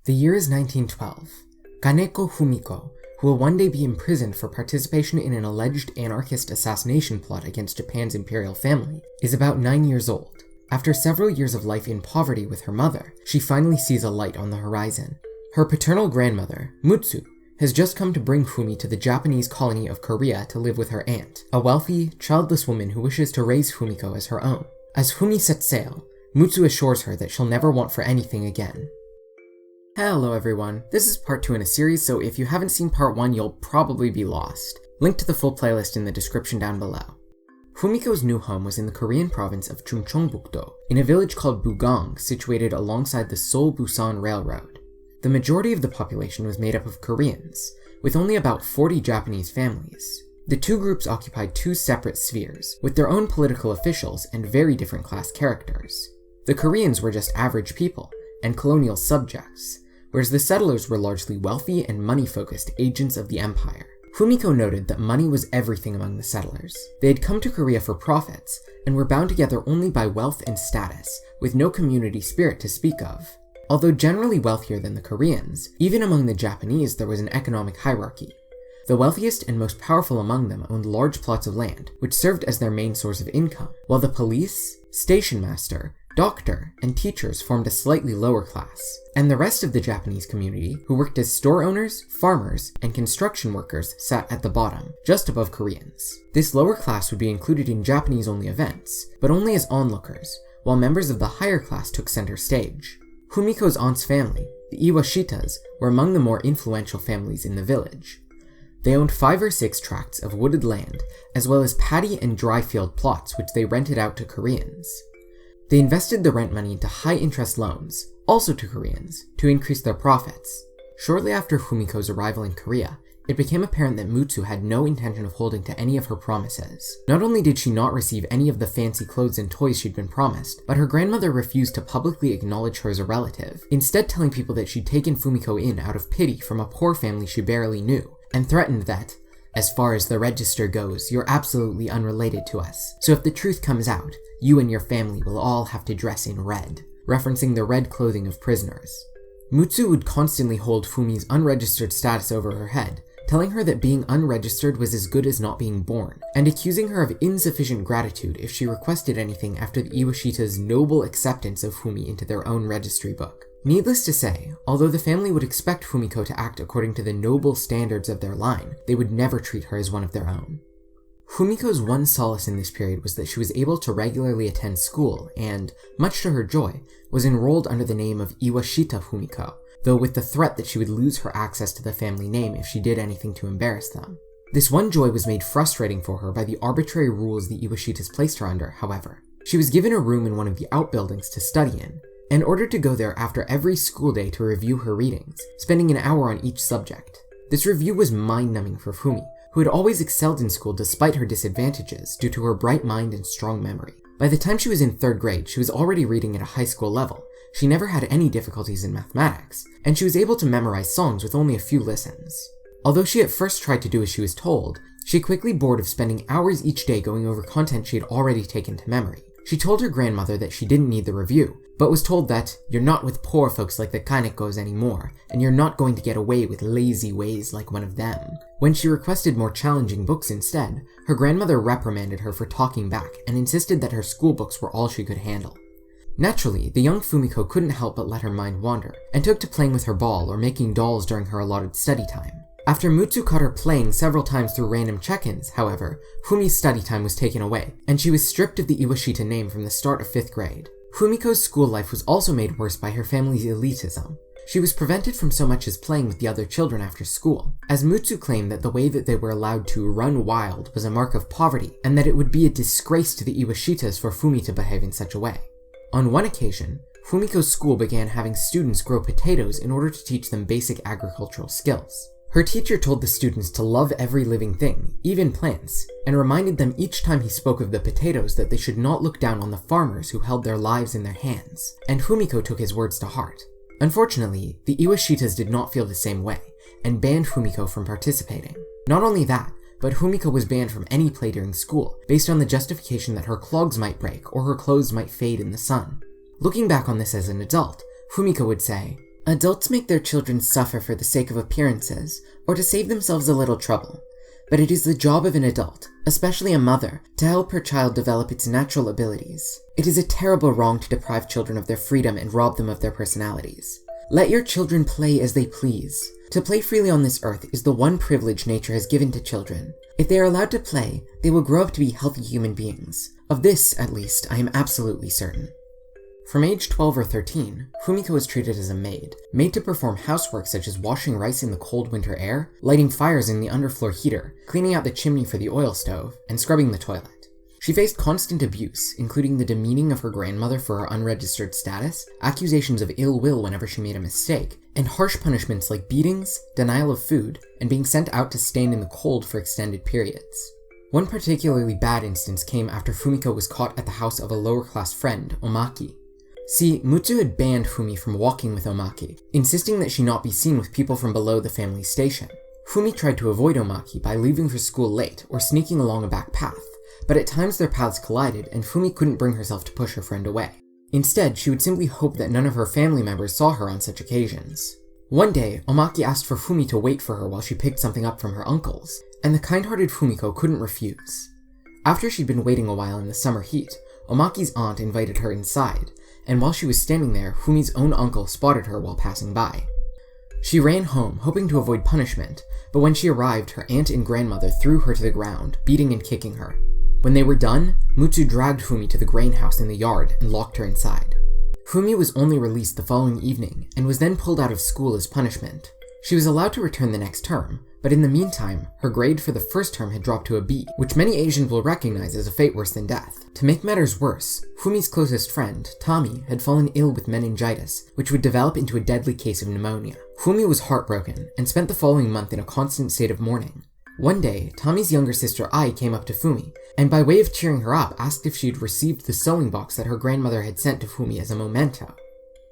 The year is 1912. Kaneko Fumiko, who will one day be imprisoned for participation in an alleged anarchist assassination plot against Japan's imperial family, is about 9 years old. After several years of life in poverty with her mother, she finally sees a light on the horizon. Her paternal grandmother, Mutsu, has just come to bring Fumi to the Japanese colony of Korea to live with her aunt, a wealthy, childless woman who wishes to raise Fumiko as her own. As Fumi sets sail, Mutsu assures her that she'll never want for anything again. Hello everyone, this is part 2 in a series, so if you haven't seen part 1, you'll probably be lost. Link to the full playlist in the description down below. Fumiko's new home was in the Korean province of Chungcheongbuk-do, in a village called Bugang, situated alongside the Seoul-Busan Railroad. The majority of the population was made up of Koreans, with only about 40 Japanese families. The two groups occupied two separate spheres, with their own political officials and very different class characters. The Koreans were just average people, and colonial subjects, whereas the settlers were largely wealthy and money-focused agents of the empire. Fumiko noted that money was everything among the settlers. They had come to Korea for profits, and were bound together only by wealth and status, with no community spirit to speak of. Although generally wealthier than the Koreans, even among the Japanese there was an economic hierarchy. The wealthiest and most powerful among them owned large plots of land, which served as their main source of income, while the police, station master, doctor, and teachers formed a slightly lower class, and the rest of the Japanese community, who worked as store owners, farmers, and construction workers, sat at the bottom, just above Koreans. This lower class would be included in Japanese-only events, but only as onlookers, while members of the higher class took center stage. Fumiko's aunt's family, the Iwashitas, were among the more influential families in the village. They owned 5 or 6 tracts of wooded land, as well as paddy and dry field plots which they rented out to Koreans. They invested the rent money into high-interest loans, also to Koreans, to increase their profits. Shortly after Fumiko's arrival in Korea, it became apparent that Mutsu had no intention of holding to any of her promises. Not only did she not receive any of the fancy clothes and toys she'd been promised, but her grandmother refused to publicly acknowledge her as a relative, instead telling people that she'd taken Fumiko in out of pity from a poor family she barely knew, and threatened that, "As far as the register goes, you're absolutely unrelated to us, so if the truth comes out, you and your family will all have to dress in red," referencing the red clothing of prisoners. Mutsu would constantly hold Fumi's unregistered status over her head, telling her that being unregistered was as good as not being born, and accusing her of insufficient gratitude if she requested anything after the Iwashita's noble acceptance of Fumi into their own registry book. Needless to say, although the family would expect Fumiko to act according to the noble standards of their line, they would never treat her as one of their own. Fumiko's one solace in this period was that she was able to regularly attend school and, much to her joy, was enrolled under the name of Iwashita Fumiko, though with the threat that she would lose her access to the family name if she did anything to embarrass them. This one joy was made frustrating for her by the arbitrary rules the Iwashitas placed her under, however. She was given a room in one of the outbuildings to study in, and ordered to go there after every school day to review her readings, spending an hour on each subject. This review was mind-numbing for Fumi, who had always excelled in school despite her disadvantages due to her bright mind and strong memory. By the time she was in 3rd grade, she was already reading at a high school level, she never had any difficulties in mathematics, and she was able to memorize songs with only a few listens. Although she at first tried to do as she was told, she quickly bored of spending hours each day going over content she had already taken to memory. She told her grandmother that she didn't need the review, but was told that "you're not with poor folks like the Kanekos anymore, and you're not going to get away with lazy ways like one of them." When she requested more challenging books instead, her grandmother reprimanded her for talking back and insisted that her school books were all she could handle. Naturally, the young Fumiko couldn't help but let her mind wander, and took to playing with her ball or making dolls during her allotted study time. After Mutsu caught her playing several times through random check-ins, however, Fumi's study time was taken away, and she was stripped of the Iwashita name from the start of 5th grade. Fumiko's school life was also made worse by her family's elitism. She was prevented from so much as playing with the other children after school, as Mutsu claimed that the way that they were allowed to run wild was a mark of poverty, and that it would be a disgrace to the Iwashitas for Fumi to behave in such a way. On one occasion, Fumiko's school began having students grow potatoes in order to teach them basic agricultural skills. Her teacher told the students to love every living thing, even plants, and reminded them each time he spoke of the potatoes that they should not look down on the farmers who held their lives in their hands, and Fumiko took his words to heart. Unfortunately, the Iwashitas did not feel the same way, and banned Fumiko from participating. Not only that, but Fumiko was banned from any play during school, based on the justification that her clogs might break or her clothes might fade in the sun. Looking back on this as an adult, Fumiko would say, Adults make their children suffer for the sake of appearances, or to save themselves a little trouble. But it is the job of an adult, especially a mother, to help her child develop its natural abilities. It is a terrible wrong to deprive children of their freedom and rob them of their personalities. Let your children play as they please. To play freely on this earth is the one privilege nature has given to children. If they are allowed to play, they will grow up to be healthy human beings. Of this, at least, I am absolutely certain. From age 12 or 13, Fumiko was treated as a maid, made to perform housework such as washing rice in the cold winter air, lighting fires in the underfloor heater, cleaning out the chimney for the oil stove, and scrubbing the toilet. She faced constant abuse, including the demeaning of her grandmother for her unregistered status, accusations of ill will whenever she made a mistake, and harsh punishments like beatings, denial of food, and being sent out to stand in the cold for extended periods. One particularly bad instance came after Fumiko was caught at the house of a lower-class friend, Omaki. See, Mutsu had banned Fumi from walking with Omaki, insisting that she not be seen with people from below the family station. Fumi tried to avoid Omaki by leaving for school late or sneaking along a back path, but at times their paths collided and Fumi couldn't bring herself to push her friend away. Instead, she would simply hope that none of her family members saw her on such occasions. One day, Omaki asked for Fumi to wait for her while she picked something up from her uncle's, and the kind-hearted Fumiko couldn't refuse. After she'd been waiting a while in the summer heat, Omaki's aunt invited her inside, and while she was standing there, Fumi's own uncle spotted her while passing by. She ran home, hoping to avoid punishment, but when she arrived, her aunt and grandmother threw her to the ground, beating and kicking her. When they were done, Mutsu dragged Fumi to the grain house in the yard and locked her inside. Fumi was only released the following evening, and was then pulled out of school as punishment. She was allowed to return the next term, but in the meantime, her grade for the first term had dropped to a B, which many Asians will recognize as a fate worse than death. To make matters worse, Fumi's closest friend, Tommy, had fallen ill with meningitis, which would develop into a deadly case of pneumonia. Fumi was heartbroken, and spent the following month in a constant state of mourning. One day, Tommy's younger sister Ai came up to Fumi, and by way of cheering her up, asked if she'd received the sewing box that her grandmother had sent to Fumi as a memento.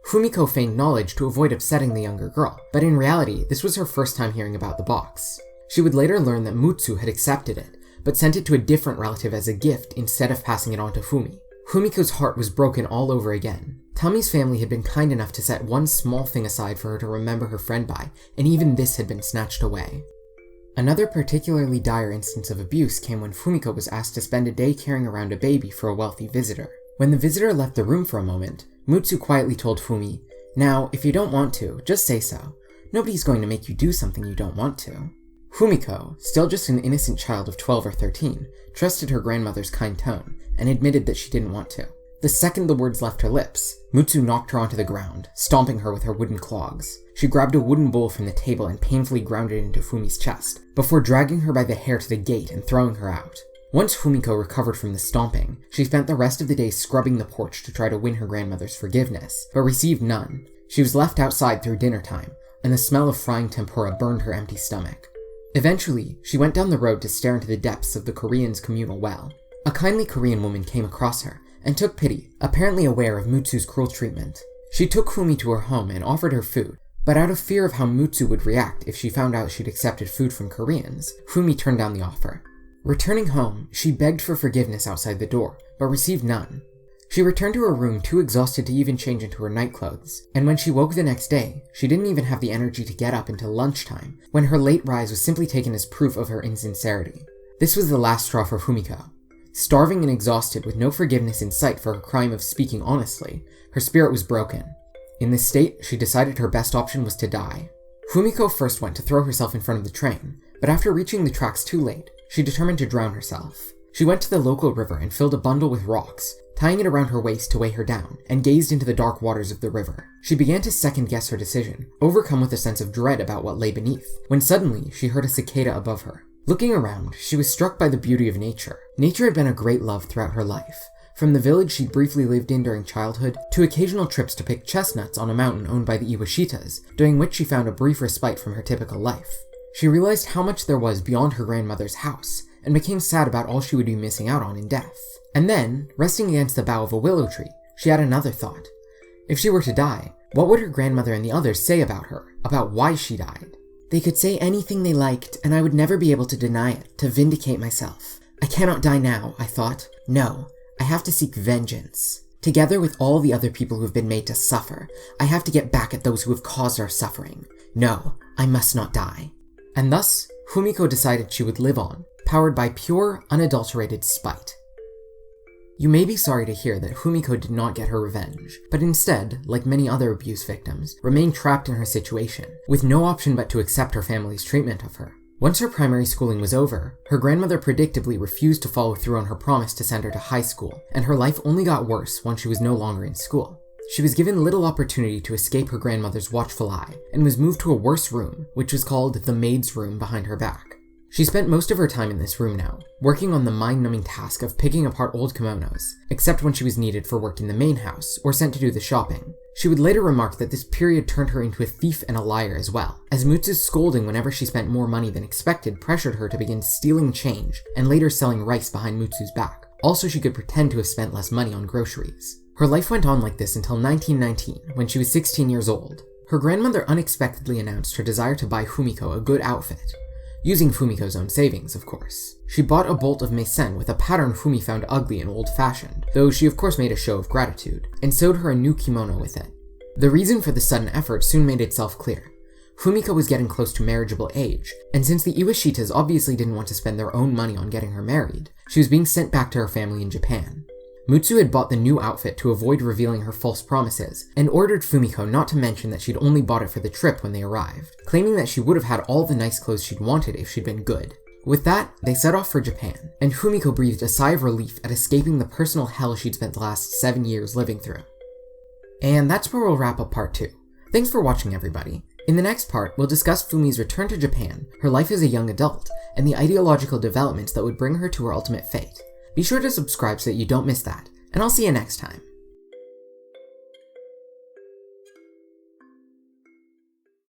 Fumiko feigned knowledge to avoid upsetting the younger girl, but in reality, this was her first time hearing about the box. She would later learn that Mutsu had accepted it, but sent it to a different relative as a gift instead of passing it on to Fumi. Fumiko's heart was broken all over again. Tommy's family had been kind enough to set one small thing aside for her to remember her friend by, and even this had been snatched away. Another particularly dire instance of abuse came when Fumiko was asked to spend a day carrying around a baby for a wealthy visitor. When the visitor left the room for a moment, Mutsu quietly told Fumi, "Now, if you don't want to, just say so. Nobody's going to make you do something you don't want to." Fumiko, still just an innocent child of 12 or 13, trusted her grandmother's kind tone, and admitted that she didn't want to. The second the words left her lips, Mutsu knocked her onto the ground, stomping her with her wooden clogs. She grabbed a wooden bowl from the table and painfully ground it into Fumi's chest, before dragging her by the hair to the gate and throwing her out. Once Fumiko recovered from the stomping, she spent the rest of the day scrubbing the porch to try to win her grandmother's forgiveness, but received none. She was left outside through dinner time, and the smell of frying tempura burned her empty stomach. Eventually, she went down the road to stare into the depths of the Koreans' communal well. A kindly Korean woman came across her, and took pity, apparently aware of Mutsu's cruel treatment. She took Fumi to her home and offered her food, but out of fear of how Mutsu would react if she found out she'd accepted food from Koreans, Fumi turned down the offer. Returning home, she begged for forgiveness outside the door, but received none. She returned to her room too exhausted to even change into her nightclothes, and when she woke the next day, she didn't even have the energy to get up until lunchtime, when her late rise was simply taken as proof of her insincerity. This was the last straw for Fumiko. Starving and exhausted with no forgiveness in sight for her crime of speaking honestly, her spirit was broken. In this state, she decided her best option was to die. Fumiko first went to throw herself in front of the train, but after reaching the tracks too late, she determined to drown herself. She went to the local river and filled a bundle with rocks, tying it around her waist to weigh her down, and gazed into the dark waters of the river. She began to second-guess her decision, overcome with a sense of dread about what lay beneath, when suddenly she heard a cicada above her. Looking around, she was struck by the beauty of nature. Nature had been a great love throughout her life, from the village she briefly lived in during childhood, to occasional trips to pick chestnuts on a mountain owned by the Iwashitas, during which she found a brief respite from her typical life. She realized how much there was beyond her grandmother's house, and became sad about all she would be missing out on in death. And then, resting against the bough of a willow tree, she had another thought. If she were to die, what would her grandmother and the others say about her, about why she died? They could say anything they liked, and I would never be able to deny it, to vindicate myself. I cannot die now, I thought. No, I have to seek vengeance. Together with all the other people who have been made to suffer, I have to get back at those who have caused our suffering. No, I must not die. And thus, Fumiko decided she would live on, powered by pure, unadulterated spite. You may be sorry to hear that Fumiko did not get her revenge, but instead, like many other abuse victims, remained trapped in her situation, with no option but to accept her family's treatment of her. Once her primary schooling was over, her grandmother predictably refused to follow through on her promise to send her to high school, and her life only got worse once she was no longer in school. She was given little opportunity to escape her grandmother's watchful eye, and was moved to a worse room, which was called the Maids Room behind her back. She spent most of her time in this room now, working on the mind-numbing task of picking apart old kimonos, except when she was needed for work in the main house, or sent to do the shopping. She would later remark that this period turned her into a thief and a liar as well, as Mutsu's scolding whenever she spent more money than expected pressured her to begin stealing change, and later selling rice behind Mutsu's back. Also, she could pretend to have spent less money on groceries. Her life went on like this until 1919, when she was 16 years old. Her grandmother unexpectedly announced her desire to buy Fumiko a good outfit. Using Fumiko's own savings, of course. She bought a bolt of Meisen with a pattern Fumi found ugly and old-fashioned, though she of course made a show of gratitude, and sewed her a new kimono with it. The reason for the sudden effort soon made itself clear. Fumiko was getting close to marriageable age, and since the Iwashitas obviously didn't want to spend their own money on getting her married, she was being sent back to her family in Japan. Mutsu had bought the new outfit to avoid revealing her false promises, and ordered Fumiko not to mention that she'd only bought it for the trip when they arrived, claiming that she would have had all the nice clothes she'd wanted if she'd been good. With that, they set off for Japan, and Fumiko breathed a sigh of relief at escaping the personal hell she'd spent the last 7 years living through. And that's where we'll wrap up part 2. Thanks for watching, everybody. In the next part, we'll discuss Fumi's return to Japan, her life as a young adult, and the ideological developments that would bring her to her ultimate fate. Be sure to subscribe so that you don't miss that, and I'll see you next time.